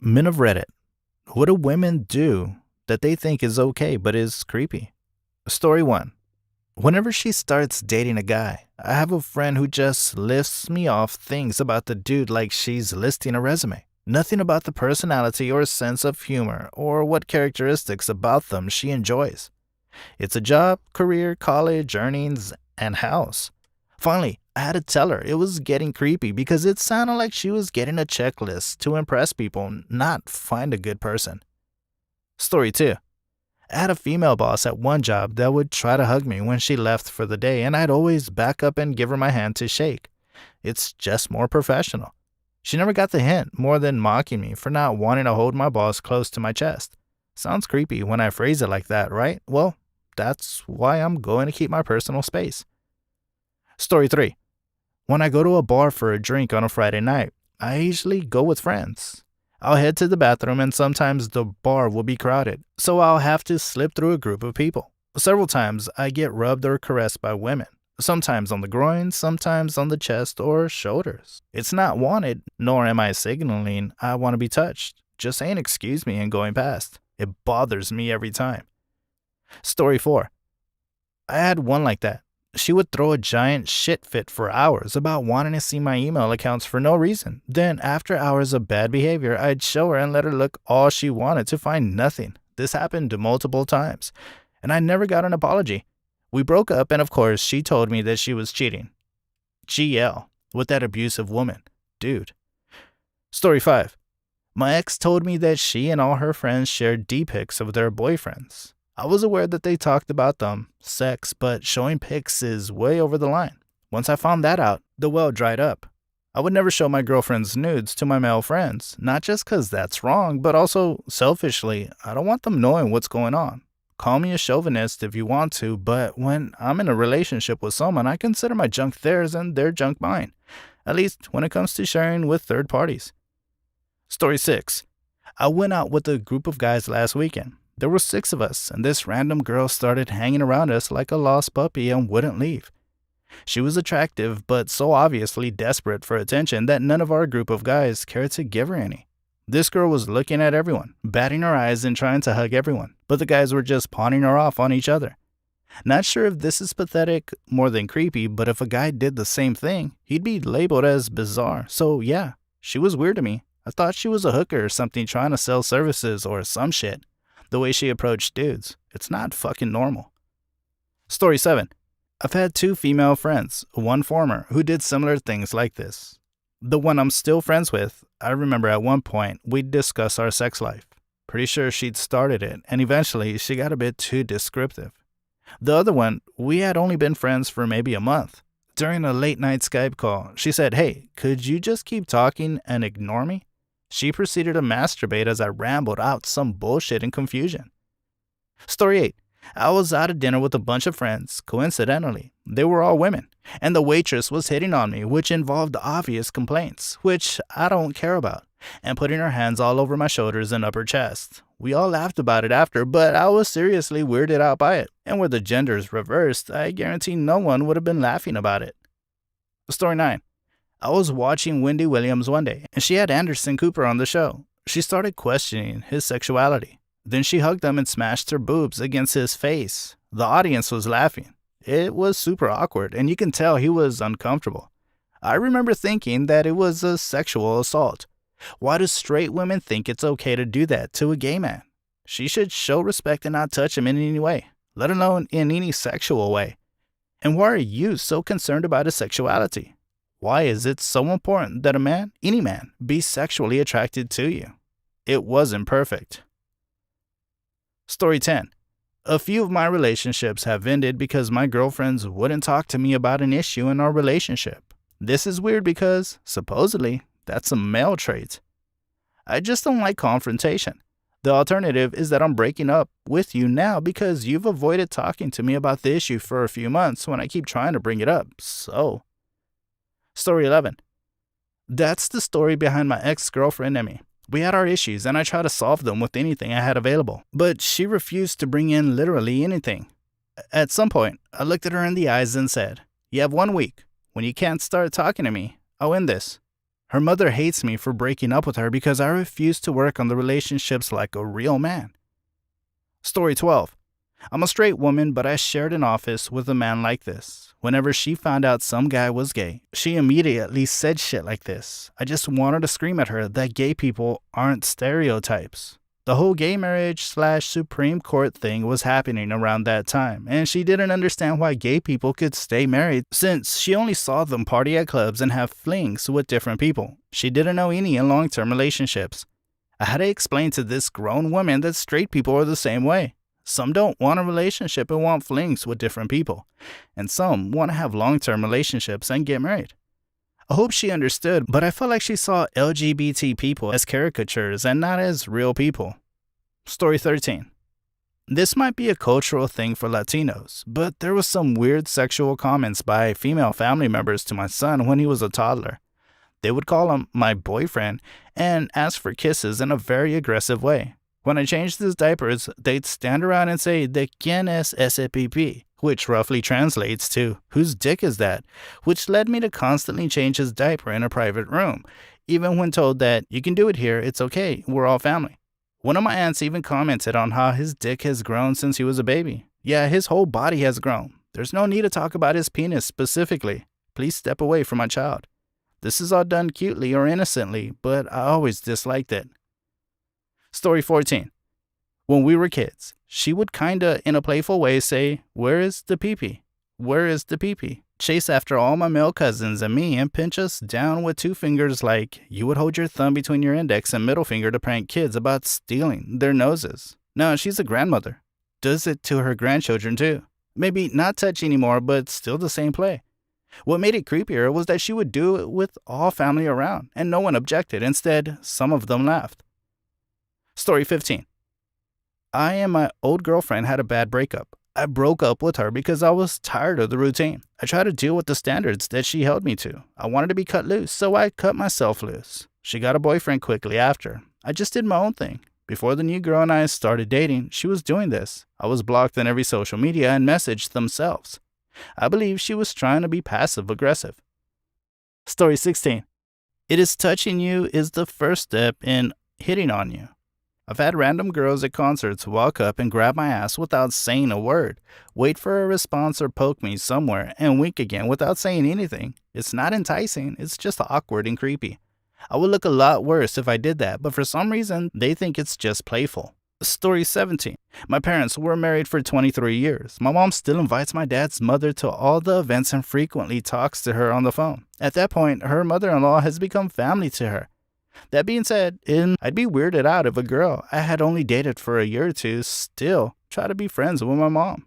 Men of Reddit. What do women do that they think is okay but is creepy? Story 1. Whenever she starts dating a guy, I have a friend who just lists me off things about the dude like she's listing a resume. Nothing about the personality or sense of humor or what characteristics about them she enjoys. It's a job, career, college, earnings, and house. Finally, I had to tell her it was getting creepy because it sounded like she was getting a checklist to impress people, not find a good person. Story 2. I had a female boss at one job that would try to hug me when she left for the day, and I'd always back up and give her my hand to shake. It's just more professional. She never got the hint, more than mocking me for not wanting to hold my boss close to my chest. Sounds creepy when I phrase it like that, right? Well, that's why I'm going to keep my personal space. Story 3. When I go to a bar for a drink on a Friday night, I usually go with friends. I'll head to the bathroom and sometimes the bar will be crowded, so I'll have to slip through a group of people. Several times I get rubbed or caressed by women, sometimes on the groin, sometimes on the chest or shoulders. It's not wanted, nor am I signaling I want to be touched, just saying excuse me and going past. It bothers me every time. Story 4. I had one like that. She would throw a giant shit fit for hours about wanting to see my email accounts for no reason. Then, after hours of bad behavior, I'd show her and let her look all she wanted to find nothing. This happened multiple times, and I never got an apology. We broke up, and of course, she told me that she was cheating. GL, with that abusive woman. Dude. Story 5. My ex told me that she and all her friends shared D-pics of their boyfriends. I was aware that they talked about them, sex, but showing pics is way over the line. Once I found that out, the well dried up. I would never show my girlfriend's nudes to my male friends, not just because that's wrong, but also, selfishly, I don't want them knowing what's going on. Call me a chauvinist if you want to, but when I'm in a relationship with someone, I consider my junk theirs and their junk mine, at least when it comes to sharing with third parties. Story 6. I went out with a group of guys last weekend. There were 6 of us, and this random girl started hanging around us like a lost puppy and wouldn't leave. She was attractive, but so obviously desperate for attention that none of our group of guys cared to give her any. This girl was looking at everyone, batting her eyes and trying to hug everyone, but the guys were just pawning her off on each other. Not sure if this is pathetic more than creepy, but if a guy did the same thing, he'd be labeled as bizarre. So yeah, she was weird to me. I thought she was a hooker or something trying to sell services or some shit. The way she approached dudes, it's not fucking normal. Story 7. I've had 2 female friends, one former, who did similar things like this. The one I'm still friends with, I remember at one point we'd discuss our sex life. Pretty sure she'd started it, and eventually she got a bit too descriptive. The other one, we had only been friends for maybe a month. During a late night Skype call, she said, "Hey, could you just keep talking and ignore me?" She proceeded to masturbate as I rambled out some bullshit and confusion. Story 8. I was out at dinner with a bunch of friends. Coincidentally, they were all women, and the waitress was hitting on me, which involved obvious complaints, which I don't care about, and putting her hands all over my shoulders and upper chest. We all laughed about it after, but I was seriously weirded out by it, and were the genders reversed, I guarantee no one would have been laughing about it. Story 9. I was watching Wendy Williams one day, and she had Anderson Cooper on the show. She started questioning his sexuality. Then she hugged him and smashed her boobs against his face. The audience was laughing. It was super awkward, and you can tell he was uncomfortable. I remember thinking that it was a sexual assault. Why do straight women think it's okay to do that to a gay man? She should show respect and not touch him in any way, let alone in any sexual way. And why are you so concerned about his sexuality? Why is it so important that a man, any man, be sexually attracted to you? It wasn't perfect. Story 10. A few of my relationships have ended because my girlfriends wouldn't talk to me about an issue in our relationship. This is weird because, supposedly, that's a male trait. I just don't like confrontation. The alternative is that I'm breaking up with you now because you've avoided talking to me about the issue for a few months when I keep trying to bring it up, so... Story 11. That's the story behind my ex-girlfriend Emmy. We had our issues and I tried to solve them with anything I had available, but she refused to bring in literally anything. At some point, I looked at her in the eyes and said, "You have 1 week. When you can't start talking to me, I'll end this." Her mother hates me for breaking up with her because I refuse to work on the relationships like a real man. Story 12. I'm a straight woman, but I shared an office with a man like this. Whenever she found out some guy was gay, she immediately said shit like this. I just wanted to scream at her that gay people aren't stereotypes. The whole gay marriage/Supreme Court thing was happening around that time, and she didn't understand why gay people could stay married since she only saw them party at clubs and have flings with different people. She didn't know any in long-term relationships. I had to explain to this grown woman that straight people are the same way. Some don't want a relationship and want flings with different people, and some want to have long-term relationships and get married. I hope she understood, but I felt like she saw LGBT people as caricatures and not as real people. Story 13. This might be a cultural thing for Latinos, but there was some weird sexual comments by female family members to my son when he was a toddler. They would call him my boyfriend and ask for kisses in a very aggressive way. When I changed his diapers, they'd stand around and say, "De quién es ese pipí?" which roughly translates to, "Whose dick is that?" which led me to constantly change his diaper in a private room, even when told that, "You can do it here, it's okay, we're all family." One of my aunts even commented on how his dick has grown since he was a baby. Yeah, his whole body has grown. There's no need to talk about his penis specifically. Please step away from my child. This is all done cutely or innocently, but I always disliked it. Story 14. When we were kids, she would kinda, in a playful way, say, "Where is the pee-pee? Where is the pee-pee?" Chase after all my male cousins and me and pinch us down with 2 fingers like you would hold your thumb between your index and middle finger to prank kids about stealing their noses. Now, she's a grandmother. Does it to her grandchildren too. Maybe not touch anymore, but still the same play. What made it creepier was that she would do it with all family around, and no one objected. Instead, some of them laughed. Story 15. I and my old girlfriend had a bad breakup. I broke up with her because I was tired of the routine. I tried to deal with the standards that she held me to. I wanted to be cut loose, so I cut myself loose. She got a boyfriend quickly after. I just did my own thing. Before the new girl and I started dating, she was doing this. I was blocked on every social media and messaged themselves. I believe she was trying to be passive-aggressive. Story 16. It is touching you is the first step in hitting on you. I've had random girls at concerts walk up and grab my ass without saying a word, wait for a response or poke me somewhere, and wink again without saying anything. It's not enticing, it's just awkward and creepy. I would look a lot worse if I did that, but for some reason, they think it's just playful. Story 17. My parents were married for 23 years. My mom still invites my dad's mother to all the events and frequently talks to her on the phone. At that point, her mother-in-law has become family to her. That being said, I'd be weirded out if a girl I had only dated for a year or two still tried to be friends with my mom.